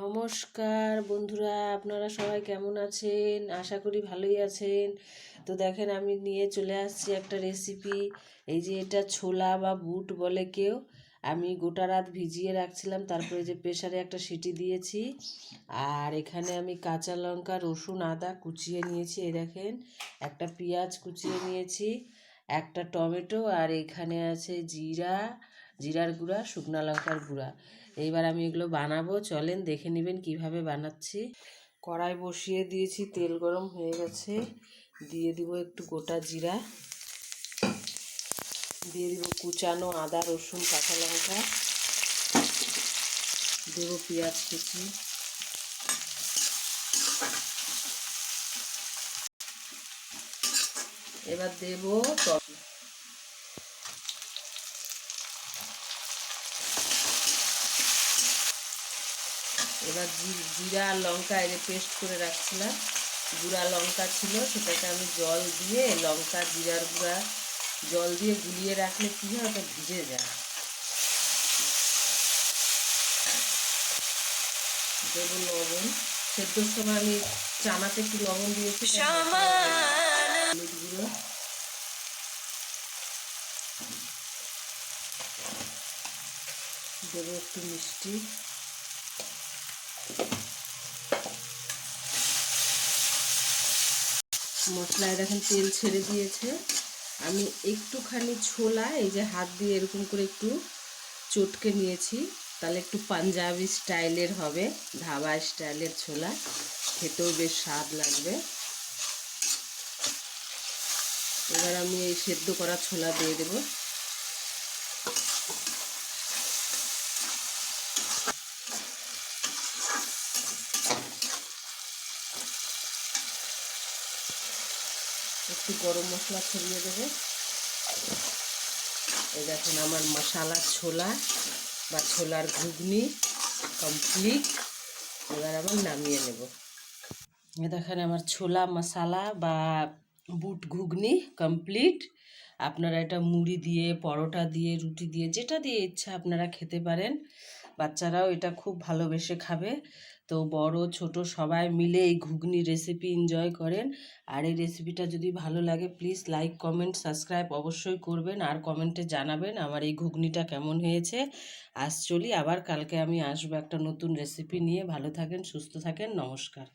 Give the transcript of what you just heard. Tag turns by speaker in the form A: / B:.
A: নমস্কার বন্ধুরা, আপনারা সবাই কেমন আছেন? আশা করি ভালোই আছেন। তো দেখেন, আমি নিয়ে চলে আসছি একটা রেসিপি। এই যে এটা ছোলা বা বুট বলে কেউ। আমি গোটা রাত ভিজিয়ে রাখছিলাম, তারপরে যে প্রেসারে একটা সিটি দিয়েছি। আর এখানে আমি কাঁচা লঙ্কা, রসুন, আদা কুচিয়ে নিয়েছি। এই দেখেন, একটা পেঁয়াজ কুচিয়ে নিয়েছি, একটা টমেটো, আর এখানে আছে জিরার গুঁড়া, শুকনো লঙ্কার গুঁড়া। এইবার আমি এগুলো বানাবো, চলেন দেখে নেবেন কিভাবে বানাচ্ছি। কড়াই বসিয়ে দিয়েছি, তেল গরম হয়ে গেছে। দিয়ে দিব একটু গোটা জিরা, দিয়ে দিব কুচানো আদা, রসুন, কাঁচা লঙ্কা, দেব পেঁয়াজ কুচি, এবার দেব টমেটো। এবার জিরা আর লঙ্কা এর পেস্ট করে রাখছিলাম, গুঁড়া লঙ্কা ছিল, সেটাকে আমি জল দিয়ে, লঙ্কা জিরার গুঁড়া জল দিয়ে গুলিয়ে রাখলে কী হয়, ওটা ভিজে যায়। দেব লবণ, সেদ্ধর সময় আমি চানাতে একটু লবণ দিয়েছি। হলুদ গুঁড়ো, দেবো একটু মিষ্টি, মশলায় দেখেন তেল ছেড়ে দিয়েছে। আমি একটুখানি ছোলা এই যে হাত দিয়ে এরকম করে একটু চটকে নিয়েছি, তাহলে একটু পাঞ্জাবি স্টাইলের হবে, ধাবা স্টাইলের ছোলা, খেতেও বেশ স্বাদ লাগবে। এবার আমি এই সেদ্ধ করা ছোলা দিয়ে দেবো। একটু গরম মশলা ছড়িয়ে দেবো। এই দেখুন, আমার মশালা ছোলা বা ছোলার ঘুগনি কমপ্লিট। এবার আবার নামিয়ে নেব। এ দেখেন, আমার ছোলা মশালা বা বুট ঘুগনি কমপ্লিট। আপনারা এটা মুড়ি দিয়ে, পরোটা দিয়ে, রুটি দিয়ে, যেটা দিয়ে ইচ্ছা আপনারা খেতে পারেন। বাচ্চারাও এটা খুব ভালোবেসে খাবে। তো বড় ছোট সবাই মিলে এই ঘুগনি রেসিপি এনজয় করেন। আর এই রেসিপিটা যদি ভালো লাগে, প্লিজ লাইক, কমেন্ট, সাবস্ক্রাইব অবশ্যই করবেন, আর কমেন্টে জানাবেন আমার এই ঘুগনিটা কেমন হয়েছে। আজ চলি, আবার কালকে আমি আসবো একটা নতুন রেসিপি নিয়ে। ভালো থাকেন, সুস্থ থাকেন, নমস্কার।